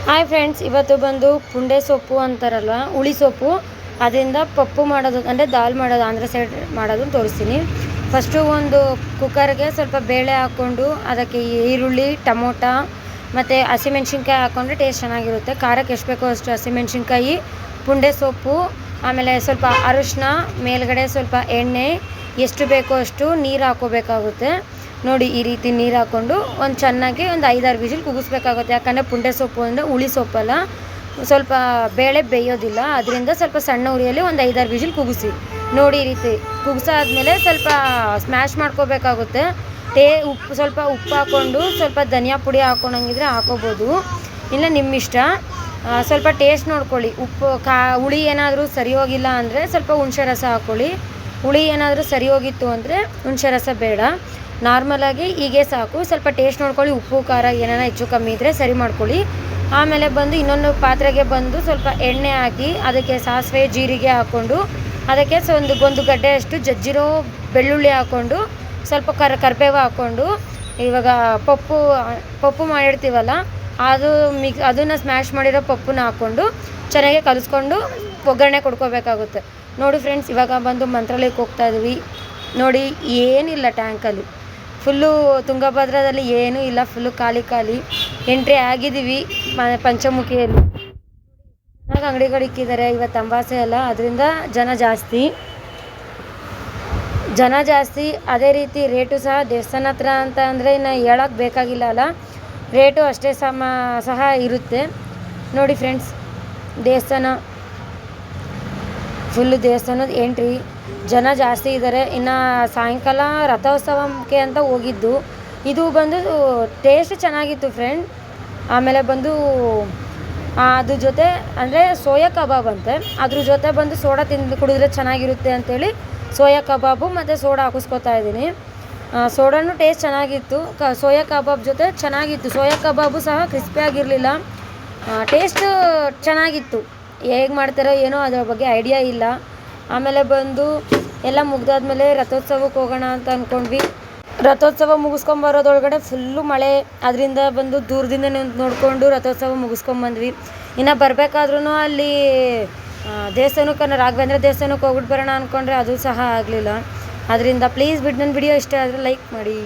Hi friends, ಇವತ್ತು ಬಂದು ಪುಂಡೆ ಸೊಪ್ಪು ಅಂತಾರಲ್ವ, ಹುಳಿ ಸೊಪ್ಪು, ಅದರಿಂದ ಪಪ್ಪು ಮಾಡೋದು ಅಂದರೆ ದಾಲ್ ಮಾಡೋದು, ಆಂಧ್ರ ಸೈಡ್ ಮಾಡೋದು ತೋರಿಸ್ತೀನಿ. ಫಸ್ಟು ಒಂದು ಕುಕ್ಕರ್ಗೆ ಸ್ವಲ್ಪ ಬೇಳೆ ಹಾಕ್ಕೊಂಡು ಅದಕ್ಕೆ ಈರುಳ್ಳಿ, ಟೊಮೊಟೊ ಮತ್ತು ಹಸಿಮೆಣ್ಸಿನ್ಕಾಯಿ ಹಾಕ್ಕೊಂಡ್ರೆ ಟೇಸ್ಟ್ ಚೆನ್ನಾಗಿರುತ್ತೆ. ಖಾರಕ್ಕೆ ಎಷ್ಟು ಬೇಕೋ ಅಷ್ಟು ಹಸಿಮೆಣ್ಸಿನ್ಕಾಯಿ, ಪುಂಡೆ ಸೊಪ್ಪು, ಆಮೇಲೆ ಸ್ವಲ್ಪ ಅರಿಶಿನ, ಮೇಲ್ಗಡೆ ಸ್ವಲ್ಪ ಎಣ್ಣೆ, ಎಷ್ಟು ಬೇಕೋ ಅಷ್ಟು ನೀರು ಹಾಕ್ಕೋಬೇಕಾಗುತ್ತೆ. ನೋಡಿ, ಈ ರೀತಿ ನೀರು ಹಾಕ್ಕೊಂಡು ಚೆನ್ನಾಗಿ ಒಂದು 5-6 ವಿಜಿಲ್ ಕೂಗಿಸ್ಬೇಕಾಗುತ್ತೆ. ಯಾಕಂದರೆ ಪುಂಡೆ ಸೊಪ್ಪು ಅಂದರೆ ಹುಳಿ ಸೊಪ್ಪಲ್ಲ, ಸ್ವಲ್ಪ ಬೇಳೆ ಬೇಯೋದಿಲ್ಲ. ಅದರಿಂದ ಸ್ವಲ್ಪ ಸಣ್ಣ ಉರಿಯಲ್ಲಿ ಒಂದು 5-6 ವಿಜಿಲ್ ಕೂಗಿಸಿ. ನೋಡಿ, ಈ ರೀತಿ ಕೂಗಿಸಾದ್ಮೇಲೆ ಸ್ವಲ್ಪ ಸ್ಮ್ಯಾಶ್ ಮಾಡ್ಕೋಬೇಕಾಗುತ್ತೆ. ಸ್ವಲ್ಪ ಉಪ್ಪು ಹಾಕ್ಕೊಂಡು ಸ್ವಲ್ಪ ಧನಿಯಾ ಪುಡಿ ಹಾಕ್ಕೊಂಡಂಗಿದ್ರೆ ಹಾಕೋಬೋದು, ಇಲ್ಲ ನಿಮ್ಮಿಷ್ಟ. ಸ್ವಲ್ಪ ಟೇಸ್ಟ್ ನೋಡ್ಕೊಳ್ಳಿ. ಹುಳಿ ಏನಾದರೂ ಸರಿ ಹೋಗಿಲ್ಲ ಅಂದರೆ ಸ್ವಲ್ಪ ಹುಣಸೆ ರಸ ಹಾಕ್ಕೊಳ್ಳಿ. ಹುಳಿ ಏನಾದರೂ ಸರಿ ಹೋಗಿತ್ತು ಅಂದರೆ ಹುಣಸೆ ರಸ ಬೇಡ, ನಾರ್ಮಲಾಗಿ ಹೀಗೆ ಸಾಕು. ಸ್ವಲ್ಪ ಟೇಸ್ಟ್ ನೋಡ್ಕೊಳ್ಳಿ, ಉಪ್ಪು ಖಾರ ಏನಾರ ಹೆಚ್ಚು ಕಮ್ಮಿ ಇದ್ದರೆ ಸರಿ ಮಾಡ್ಕೊಳ್ಳಿ. ಆಮೇಲೆ ಬಂದು ಇನ್ನೊಂದು ಪಾತ್ರೆಗೆ ಬಂದು ಸ್ವಲ್ಪ ಎಣ್ಣೆ ಹಾಕಿ ಅದಕ್ಕೆ ಸಾಸಿವೆ ಜೀರಿಗೆ ಹಾಕ್ಕೊಂಡು ಅದಕ್ಕೆ ಒಂದು ಗಡ್ಡೆ ಅಷ್ಟು ಜಜ್ಜಿರೋ ಬೆಳ್ಳುಳ್ಳಿ ಹಾಕ್ಕೊಂಡು ಸ್ವಲ್ಪ ಕರಿಬೇವು ಹಾಕ್ಕೊಂಡು ಇವಾಗ ಪಪ್ಪು ಮಾಡಿರ್ತೀವಲ್ಲ ಅದನ್ನು ಸ್ಮ್ಯಾಶ್ ಮಾಡಿರೋ ಪಪ್ಪನ್ನ ಹಾಕ್ಕೊಂಡು ಚೆನ್ನಾಗಿ ಕಲಿಸ್ಕೊಂಡು ಒಗ್ಗರಣೆ ಕೊಡ್ಕೋಬೇಕಾಗುತ್ತೆ. ನೋಡಿ ಫ್ರೆಂಡ್ಸ್, ಇವಾಗ ಬಂದು ಮಂತ್ರಾಲಯಕ್ಕೆ ಹೋಗ್ತಾ ಇದ್ವಿ. ನೋಡಿ, ಏನಿಲ್ಲ ಟ್ಯಾಂಕಲ್ಲಿ, ಫುಲ್ಲು ತುಂಗಭದ್ರದಲ್ಲಿ ಏನೂ ಇಲ್ಲ, ಫುಲ್ಲು ಖಾಲಿ ಎಂಟ್ರಿ ಆಗಿದ್ದೀವಿ ಪಂಚಮುಖಿಯಲ್ಲಿ. ಚೆನ್ನಾಗಿ ಅಂಗಡಿಗಳಿಕ್ಕಿದ್ದಾರೆ, ಇವತ್ತು ಅಮಾವಾಸ್ಯೆ ಅಲ್ಲ, ಅದರಿಂದ ಜನ ಜಾಸ್ತಿ. ಅದೇ ರೀತಿ ರೇಟು ಸಹ ದೇವಸ್ಥಾನ ಹತ್ರ ಅಂತ ಅಂದರೆ ಇನ್ನು ಹೇಳೋಕ್ಕೆ ಬೇಕಾಗಿಲ್ಲ ಅಲ್ಲ, ರೇಟು ಅಷ್ಟೇ ಸಹ ಇರುತ್ತೆ. ನೋಡಿ ಫ್ರೆಂಡ್ಸ್, ದೇವಸ್ಥಾನ ಫುಲ್ಲು ದೇವಸ್ಥಾನದ ಎಂಟ್ರಿ, ಜನ ಜಾಸ್ತಿ ಇದ್ದಾರೆ. ಇನ್ನು ಸಾಯಂಕಾಲ ರಥೋತ್ಸವಕ್ಕೆ ಅಂತ ಹೋಗಿದ್ದು. ಇದು ಬಂದು ಟೇಸ್ಟ್ ಚೆನ್ನಾಗಿತ್ತು ಫ್ರೆಂಡ್. ಆಮೇಲೆ ಬಂದು ಅದ್ರ ಜೊತೆ ಅಂದರೆ ಸೋಯಾ ಕಬಾಬ್ ಅಂತೆ, ಅದ್ರ ಜೊತೆ ಬಂದು ಸೋಡಾ ಕುಡಿದ್ರೆ ಚೆನ್ನಾಗಿರುತ್ತೆ ಅಂಥೇಳಿ ಸೋಯಾ ಕಬಾಬು ಮತ್ತು ಸೋಡಾ ಹಾಕಿಸ್ಕೊತಾ ಇದ್ದೀನಿ. ಸೋಡಾನು ಟೇಸ್ಟ್ ಚೆನ್ನಾಗಿತ್ತು, ಸೋಯಾ ಕಬಾಬ್ ಜೊತೆ ಚೆನ್ನಾಗಿತ್ತು. ಸೋಯಾ ಕಬಾಬು ಸಹ ಕ್ರಿಸ್ಪಿಯಾಗಿರಲಿಲ್ಲ, ಟೇಸ್ಟು ಚೆನ್ನಾಗಿತ್ತು. ಹೇಗೆ ಮಾಡ್ತಾರೋ ಏನೋ ಅದರ ಬಗ್ಗೆ ಐಡಿಯಾ ಇಲ್ಲ. ಆಮೇಲೆ ಬಂದು ಎಲ್ಲ ಮುಗ್ದಾದ್ಮೇಲೆ ರಥೋತ್ಸವಕ್ಕೆ ಹೋಗೋಣ ಅಂತ ಅಂದ್ಕೊಂಡ್ವಿ. ರಥೋತ್ಸವ ಮುಗಿಸ್ಕೊಂಬರೋದ್ರೊಳಗಡೆ ಫುಲ್ಲು ಮಳೆ, ಅದರಿಂದ ಬಂದು ದೂರದಿಂದ ನೋಡಿಕೊಂಡು ರಥೋತ್ಸವ ಮುಗಿಸ್ಕೊಂಬಂದ್ವಿ. ಇನ್ನು ಬರಬೇಕಾದ್ರೂ ಅಲ್ಲಿ ದೇವಸ್ಥಾನಕ್ಕೆ ರಾಘವೇಂದ್ರ ದೇವಸ್ಥಾನಕ್ಕೆ ಹೋಗ್ಬಿಟ್ಟು ಬರೋಣ ಅಂದ್ಕೊಂಡ್ರೆ ಅದು ಸಹ ಆಗಲಿಲ್ಲ. ಅದರಿಂದ ಪ್ಲೀಸ್ ನನ್ನ ವಿಡಿಯೋ ಇಷ್ಟ ಆದರೆ ಲೈಕ್ ಮಾಡಿ.